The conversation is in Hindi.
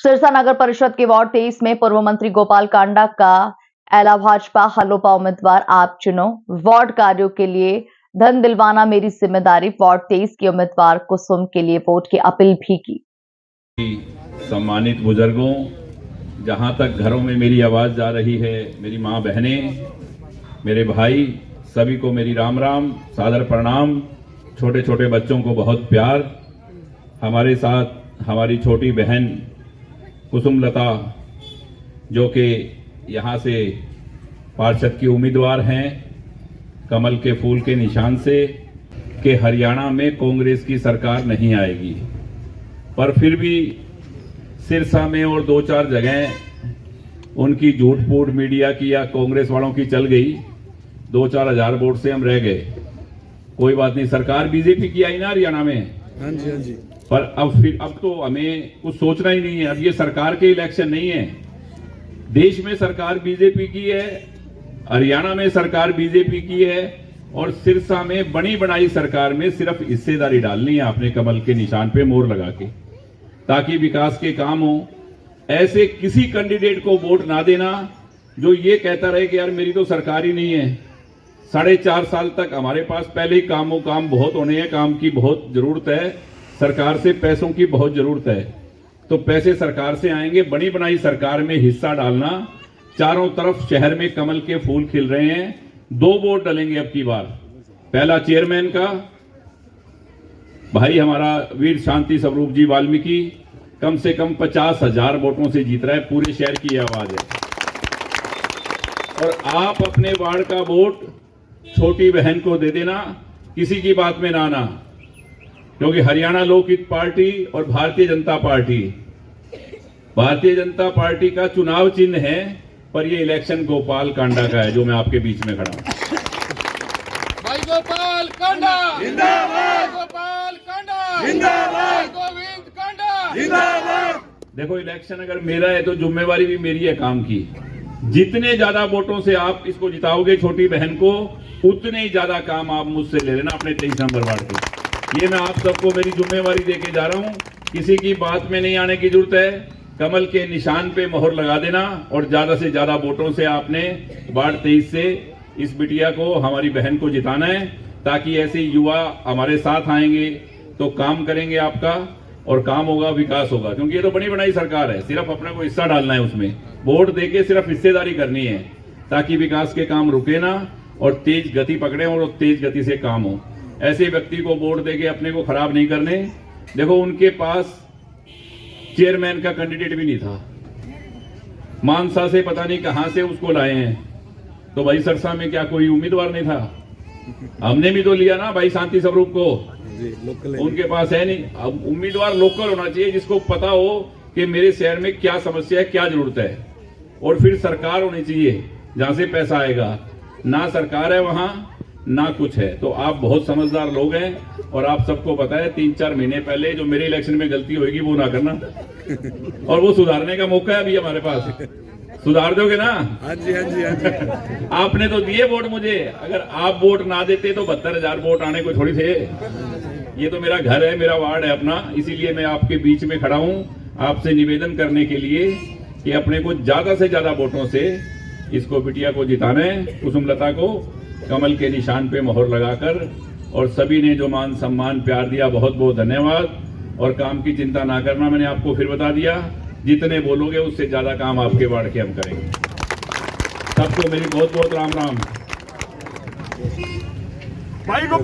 सिरसा नगर परिषद के वार्ड 23 में पूर्व मंत्री गोपाल कांडा का एला भाजपा हलोपा उम्मीदवार आप चुनो, वार्ड कार्यों के लिए धन दिलवाना मेरी जिम्मेदारी। वार्ड 23 के उम्मीदवार कुसुम के लिए वोट की अपील भी की। सम्मानित बुजुर्गों, जहां तक घरों में मेरी आवाज जा रही है, मेरी माँ बहनें, मेरे भाई, सभी को मेरी राम राम, सादर प्रणाम। छोटे छोटे बच्चों को बहुत प्यार। हमारे साथ हमारी छोटी बहन कुसुम लता, जो कि यहाँ से पार्षद की उम्मीदवार हैं, कमल के फूल के निशान से, कि हरियाणा में कांग्रेस की सरकार नहीं आएगी। पर फिर भी सिरसा में और 2-4 जगह उनकी झूठ फूट मीडिया की या कांग्रेस वालों की चल गई। 2-4 हजार वोट से हम रह गए। कोई बात नहीं, सरकार बीजेपी की आई ना हरियाणा में। हाँ जी, हाँ जी। पर अब तो हमें कुछ सोचना ही नहीं है। अब ये सरकार के इलेक्शन नहीं है। देश में सरकार बीजेपी की है, हरियाणा में सरकार बीजेपी की है, और सिरसा में बनी बनाई सरकार में सिर्फ हिस्सेदारी डालनी है आपने, कमल के निशान पे मोहर लगा के, ताकि विकास के काम हो। ऐसे किसी कैंडिडेट को वोट ना देना जो ये कहता रहे कि यार मेरी तो सरकार ही नहीं है। 4.5 साल तक हमारे पास पहले ही काम बहुत होने हैं, काम की बहुत जरूरत है, सरकार से पैसों की बहुत जरूरत है। तो पैसे सरकार से आएंगे। बनी बनाई सरकार में हिस्सा डालना। चारों तरफ शहर में कमल के फूल खिल रहे हैं। 2 वोट डलेंगे अब की बार। पहला चेयरमैन का, भाई हमारा वीर शांति स्वरूप जी वाल्मीकि कम से कम 50,000 वोटों से जीत रहा है। पूरे शहर की आवाज है। और आप अपने वार्ड का वोट छोटी बहन को दे देना, किसी की बात में ना आना, क्योंकि हरियाणा लोकहित पार्टी और भारतीय जनता पार्टी का चुनाव चिन्ह है। पर ये इलेक्शन गोपाल कांडा का है, जो मैं आपके बीच में खड़ा हूं। भाई गोपाल कांडा जिंदाबाद, गोपाल कांडा जिंदाबाद, गोविंद कांडा जिंदाबाद। देखो, इलेक्शन अगर मेरा है तो जिम्मेवारी भी मेरी है काम की। जितने ज्यादा वोटों से आप इसको जिताओगे छोटी बहन को, उतने ही ज्यादा काम आप मुझसे ले लेना अपने 23 नंबर वार्ड के। ये मैं आप सबको मेरी जिम्मेवारी देके जा रहा हूं। किसी की बात में नहीं आने की जरूरत है। कमल के निशान पे मोहर लगा देना, और ज्यादा से ज्यादा वोटों से आपने वार्ड 23 से इस बिटिया को, हमारी बहन को जिताना है, ताकि ऐसे युवा हमारे साथ आएंगे तो काम करेंगे आपका, और काम होगा, विकास होगा। क्योंकि ये तो बनी बनाई सरकार है, सिर्फ अपने को हिस्सा डालना है उसमें। वोट देके सिर्फ हिस्सेदारी करनी है, ताकि विकास के काम रुके ना और तेज गति पकड़े और तेज गति से काम हो। ऐसे व्यक्ति को वोट देके अपने को खराब नहीं करने। देखो, उनके पास चेयरमैन का कैंडिडेट भी नहीं था। मानसा से पता नहीं कहां से उसको लाए हैं। तो भाई सिरसा में क्या कोई उम्मीदवार नहीं था? हमने भी तो लिया ना भाई शांति स्वरूप को। उनके पास है नहीं। अब उम्मीदवार लोकल होना चाहिए, जिसको पता हो कि मेरे शहर में क्या समस्या है, क्या जरूरत है। और फिर सरकार होनी चाहिए जहां से पैसा आएगा। ना सरकार है वहां, ना कुछ है। तो आप बहुत समझदार लोग हैं, और आप सबको पता है 3-4 महीने पहले जो मेरे इलेक्शन में गलती होगी वो ना करना। और वो सुधारने का मौका है अभी हमारे पास। सुधार दोगे ना? हाँ जी, हाँ जी, हाँ जी। आपने तो दिए वोट मुझे। अगर आप वोट ना देते तो 72,000 वोट आने को थोड़ी थे। ये तो मेरा घर है, मेरा वार्ड है अपना। इसीलिए मैं आपके बीच में खड़ा हूं, आपसे निवेदन करने के लिए कि अपने को ज्यादा से ज्यादा वोटों से इसको, बिटिया को जिताना है, कुसुम लता को, कमल के निशान पे मोहर लगाकर। और सभी ने जो मान सम्मान प्यार दिया, बहुत बहुत धन्यवाद। और काम की चिंता ना करना, मैंने आपको फिर बता दिया। जितने बोलोगे उससे ज्यादा काम आपके वार्ड के हम करेंगे। सबको मेरी बहुत बहुत राम राम।